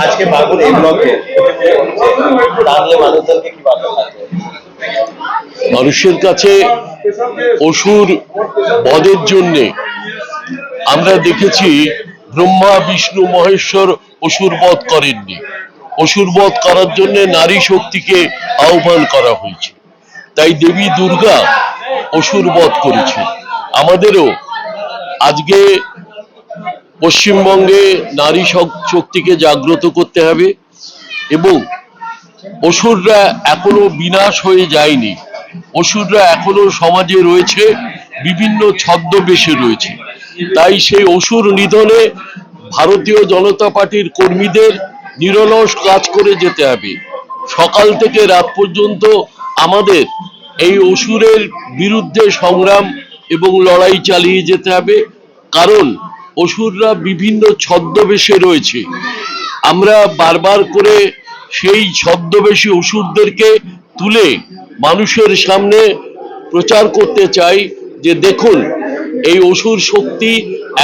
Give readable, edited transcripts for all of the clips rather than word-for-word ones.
আজকে বাগুন এই ব্লকে মানুষজনকে কি বার্তা থাকবে? মানুষের কাছে অসুর বধের জন্যে আমরা দেখেছি ব্রহ্মা বিষ্ণু মহেশ্বর অসুর বধ করেননি। অসুর বধ করার জন্য নারী শক্তিকে আহ্বান করা হয়েছে, তাই দেবী দুর্গা অসুর বধ করেছে। আমাদেরও আজকে পশ্চিমবঙ্গে নারী শক্তিকে জাগ্রত করতে হবে এবং অসুররা এখনো বিনাশ হয়ে যায়নি। অসুররা এখনো সমাজে রয়েছে, বিভিন্ন ছদ্মবেশে রয়েছে। তাই সেই অসুর নিধনে ভারতীয় জনতা পার্টির কর্মীদের নিরলস কাজ করে যেতে হবে। সকাল থেকে রাত পর্যন্ত আমাদের এই অসুরের বিরুদ্ধে সংগ্রাম এবং লড়াই চালিয়ে যেতে হবে, কারণ অসুররা বিভিন্ন ছদ্মবেশে রয়েছে। আমরা বারবার করে সেই ছদ্মবেশী অসুরদেরকে তুলে মানুষের সামনে প্রচার করতে চাই যে দেখুন, এই অসুর শক্তি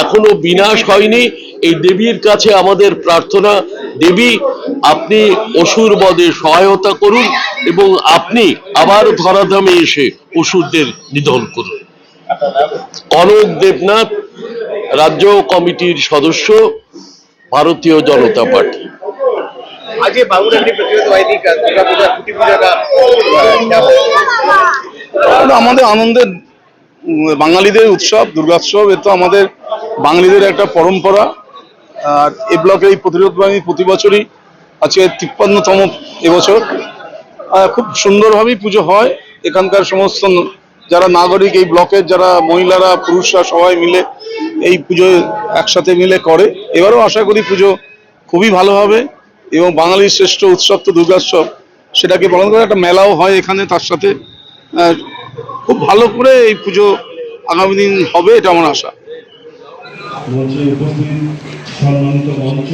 এখনো বিনাশ হয়নি। এই দেবীর কাছে আমাদের প্রার্থনা, দেবী আপনি অসুর বধে সহায়তা করুন এবং আপনি আবার ধরাধামে এসে অসুরদের নিধন করুন। কনক দেবনাথ, রাজ্য কমিটির সদস্য, ভারতীয় জনতা পার্টি। আমাদের আনন্দের বাঙালিদের উৎসব দুর্গোৎসব, এ তো আমাদের বাঙালিদের একটা পরম্পরা। আর এই ব্লকের এই প্রতিরোধ বাহিনী প্রতি বছরই আজকে 53তম এবছর খুব সুন্দরভাবেই পুজো হয়। এখানকার সমস্ত যারা নাগরিক, এই ব্লকের যারা মহিলারা পুরুষরা সবাই মিলে এই পুজো একসাথে মিলে করে। এবারও আশা করি পুজো খুবই ভালো হবে এবং বাঙালির শ্রেষ্ঠ উৎসব তো দুর্গোৎসব, সেটাকে পালন করে একটা মেলাও হয় এখানে। তার সাথে খুব ভালো করে এই পুজো আগামী দিন হবে, এটা আমার আশা। সম্মানিত মঞ্চ,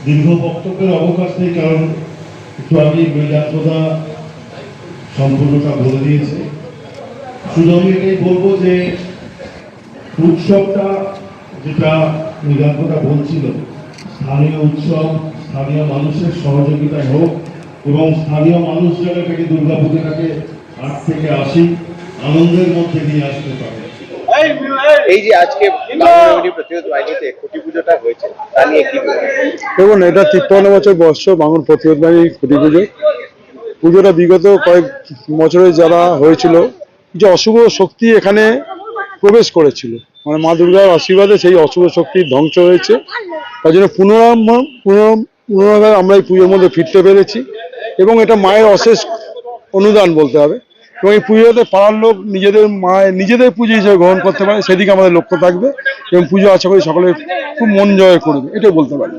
দীর্ঘ বক্তব্যের অবকাশ নেই, কারণ একটু আগে মৃগাঙ্কদা সম্পূর্ণটা বলে দিয়েছে। শুধু আমি এটাই বলবো যে উৎসবটা, যেটা মৃগাঙ্কদা বলছিল, স্থানীয় উৎসব, স্থানীয় মানুষের সহযোগিতায় হোক এবং স্থানীয় মানুষ যেন এটাকে দুর্গাপূজাটাকে 8 থেকে 80 আনন্দের মধ্যে নিয়ে আসতে পারে। এই যে আজকে প্রতিরোধ বাহিনীতে খুঁটি পুজোটা হয়েছে, তা নিয়ে কি দেখুন, এটা 53 বছর বর্ষ বাঙুর প্রতিরোধ বাহিনীর খুঁটি পুজো। পুজোটা বিগত কয়েক বছরে যারা হয়েছিল, যে অশুভ শক্তি এখানে প্রবেশ করেছিল, মানে মা দুর্গার আশীর্বাদে সেই অশুভ শক্তির ধ্বংস হয়েছে। তার জন্য পুনরায় আমরা এই পুজোর মধ্যে ফিরতে পেরেছি এবং এটা মায়ের অশেষ অনুদান বলতে হবে। এবং এই পুজোতে পাড়ার লোক নিজেদের পুজো হিসেবে গ্রহণ করতে পারে, সেদিকে আমাদের লক্ষ্য থাকবে এবং পুজো আশা করি সকলে খুব মন জয় করবে, এটাই বলতে পারি।